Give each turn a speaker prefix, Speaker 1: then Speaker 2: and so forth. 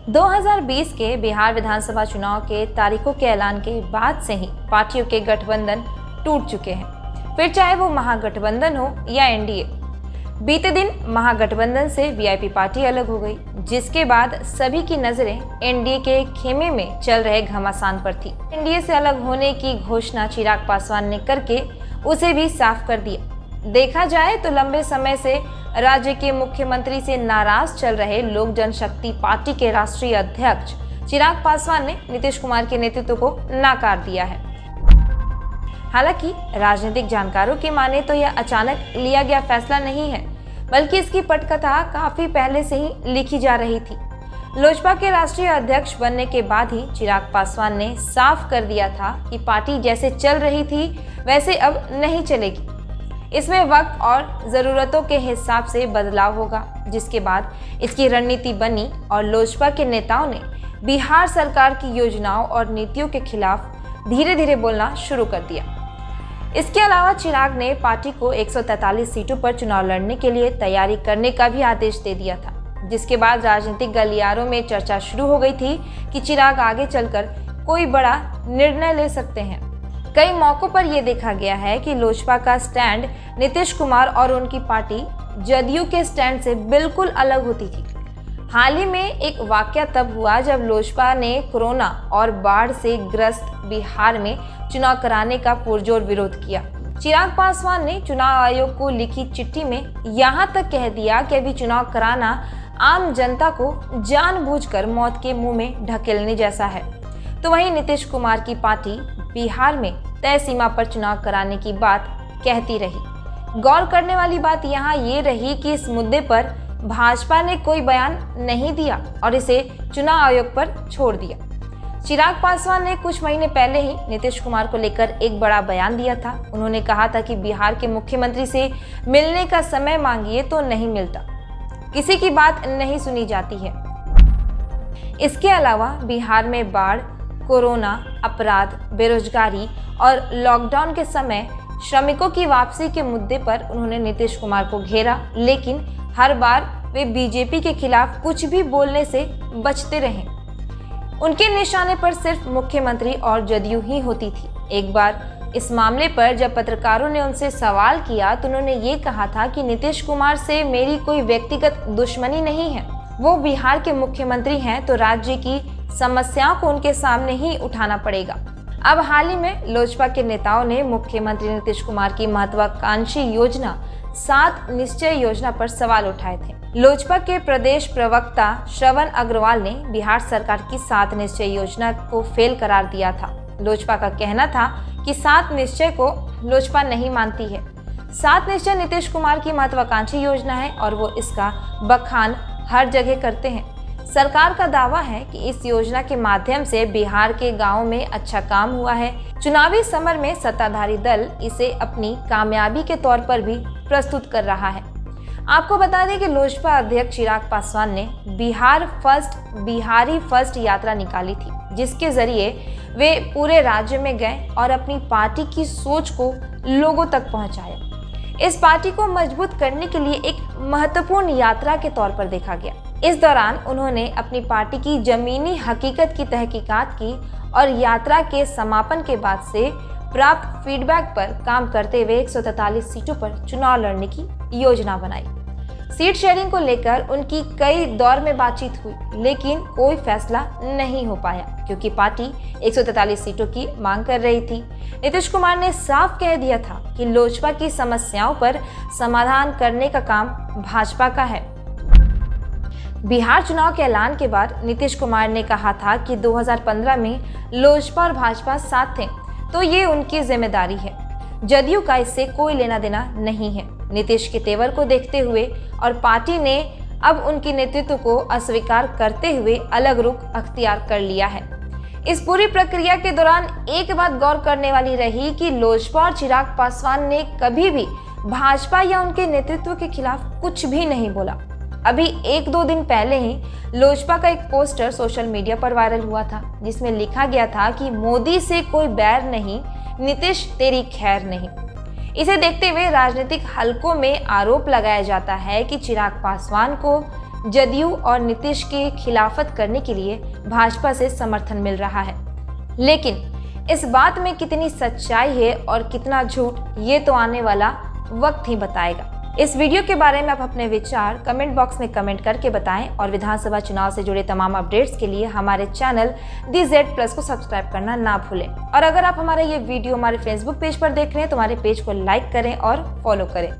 Speaker 1: 2020 के बिहार विधानसभा चुनाव के तारीखों के ऐलान के बाद से ही पार्टियों के गठबंधन टूट चुके हैं, फिर चाहे वो महागठबंधन हो या एनडीए। बीते दिन महागठबंधन से वीआईपी पार्टी अलग हो गई, जिसके बाद सभी की नजरें एनडीए के खेमे में चल रहे घमासान पर थी। एनडीए से अलग होने की घोषणा चिराग पासवान ने करके उसे भी साफ कर दिया। देखा जाए तो लंबे समय से राज्य के मुख्यमंत्री से नाराज चल रहे लोक जनशक्ति पार्टी के राष्ट्रीय अध्यक्ष चिराग पासवान ने नीतीश कुमार के नेतृत्व को नकार दिया है। हालांकि राजनीतिक जानकारों की माने तो यह अचानक लिया गया फैसला नहीं है, बल्कि इसकी पटकथा काफी पहले से ही लिखी जा रही थी। लोजपा के राष्ट्रीय अध्यक्ष बनने के बाद ही चिराग पासवान ने साफ कर दिया था कि पार्टी जैसे चल रही थी वैसे अब नहीं चलेगी। इसमें वक्त और ज़रूरतों के हिसाब से बदलाव होगा, जिसके बाद इसकी रणनीति बनी और लोजपा के नेताओं ने बिहार सरकार की योजनाओं और नीतियों के खिलाफ धीरे धीरे बोलना शुरू कर दिया। इसके अलावा चिराग ने पार्टी को 143 सीटों पर चुनाव लड़ने के लिए तैयारी करने का भी आदेश दे दिया था, जिसके बाद राजनीतिक गलियारों में चर्चा शुरू हो गई थी कि चिराग आगे चलकर कोई बड़ा निर्णय ले सकते हैं। कई मौकों पर यह देखा गया है कि लोजपा का स्टैंड नीतीश कुमार और उनकी पार्टी जदयू के स्टैंड से बिल्कुल अलग होती थी। हाल ही में एक वाकया तब हुआ जब लोजपा ने कोरोना और बाढ़ से ग्रस्त बिहार में चुनाव कराने का पुरजोर विरोध किया। चिराग पासवान ने चुनाव आयोग को लिखी चिट्ठी में यहां तक कह दिया कि अभी चुनाव कराना आम जनता को जानबूझकर मौत के मुंह में ढकेलने जैसा है। तो वहीं नीतीश कुमार की पार्टी बिहार में तय सीमा पर चुनाव कराने की बात कहती रही। गौर करने वाली बात यहाँ ये रही कि इस मुद्दे पर भाजपा ने कोई बयान नहीं दिया और इसे चुनाव आयोग पर छोड़ दिया। चिराग पासवान ने कुछ महीने पहले ही नीतीश कुमार को लेकर एक बड़ा बयान दिया था। उन्होंने कहा था कि बिहार के मुख्यमंत्री से मिलने का समय मांगिए तो नहीं मिलता, किसी की बात नहीं सुनी जाती है। इसके अलावा बिहार में बाढ़, कोरोना, अपराध, बेरोजगारी और लॉकडाउन के समय श्रमिकों की वापसी के मुद्दे पर उन्होंने नीतीश कुमार को घेरा, लेकिन हर बार वे बीजेपी के खिलाफ कुछ भी बोलने से बचते रहे। उनके निशाने पर सिर्फ मुख्यमंत्री और जदयू ही होती थी। एक बार इस मामले पर जब पत्रकारों ने उनसे सवाल किया तो उन्होंने ये कहा था कि नीतीश कुमार से मेरी कोई व्यक्तिगत दुश्मनी नहीं है, वो बिहार के मुख्यमंत्री हैं तो राज्य की समस्याओं को उनके सामने ही उठाना पड़ेगा। अब हाल ही में लोजपा के नेताओं ने मुख्यमंत्री नीतीश कुमार की महत्वाकांक्षी योजना 7 निश्चय योजना पर सवाल उठाए थे। लोजपा के प्रदेश प्रवक्ता श्रवण अग्रवाल ने बिहार सरकार की 7 निश्चय योजना को फेल करार दिया था। लोजपा का कहना था कि 7 निश्चय को लोजपा नहीं मानती है। 7 निश्चय नीतीश कुमार की महत्वाकांक्षी योजना है और वो इसका बखान हर जगह करते हैं। सरकार का दावा है कि इस योजना के माध्यम से बिहार के गांवों में अच्छा काम हुआ है। चुनावी समर में सत्ताधारी दल इसे अपनी कामयाबी के तौर पर भी प्रस्तुत कर रहा है। आपको बता दें कि लोजपा अध्यक्ष चिराग पासवान ने बिहारी फर्स्ट यात्रा निकाली थी, जिसके जरिए वे पूरे राज्य में गए और अपनी पार्टी की सोच को लोगों तक पहुंचाया। इस पार्टी को मजबूत करने के लिए एक महत्वपूर्ण यात्रा के तौर पर देखा गया। इस दौरान उन्होंने अपनी पार्टी की जमीनी हकीकत की तहकीकात की और यात्रा के समापन के बाद से प्राप्त फीडबैक पर काम करते हुए 143 सीटों पर चुनाव लड़ने की योजना बनाई। सीट शेयरिंग को लेकर उनकी कई दौर में बातचीत हुई, लेकिन कोई फैसला नहीं हो पाया क्योंकि पार्टी 143 सीटों की मांग कर रही थी। नीतीश कुमार ने साफ कह दिया था कि लोजपा की समस्याओं पर समाधान करने का काम भाजपा का है। बिहार चुनाव के ऐलान के बाद नीतीश कुमार ने कहा था कि 2015 में लोजपा और भाजपा साथ थे तो ये उनकी जिम्मेदारी है, जदयू का इससे कोई लेना देना नहीं है। नीतीश के तेवर को देखते हुए और पार्टी ने अब उनके नेतृत्व को अस्वीकार करते हुए अलग रुख अख्तियार कर लिया है। इस पूरी प्रक्रिया के दौरान एक बात गौर करने वाली रही कि लोजपा और चिराग पासवान ने कभी भी भाजपा या उनके नेतृत्व के खिलाफ कुछ भी नहीं बोला। अभी 1-2 दिन पहले ही लोजपा का एक पोस्टर सोशल मीडिया पर वायरल हुआ था, जिसमें लिखा गया था कि मोदी से कोई बैर नहीं, नीतीश तेरी खैर नहीं। इसे देखते हुए राजनीतिक हलकों में आरोप लगाया जाता है कि चिराग पासवान को जदयू और नीतीश के खिलाफत करने के लिए भाजपा से समर्थन मिल रहा है। लेकिन इस बात में कितनी सच्चाई है और कितना झूठ, ये तो आने वाला वक्त ही बताएगा। इस वीडियो के बारे में आप अपने विचार कमेंट बॉक्स में कमेंट करके बताएं और विधानसभा चुनाव से जुड़े तमाम अपडेट्स के लिए हमारे चैनल दी Z+ को सब्सक्राइब करना ना भूलें। और अगर आप हमारा ये वीडियो हमारे फेसबुक पेज पर देख रहे हैं तो हमारे पेज को लाइक करें और फॉलो करें।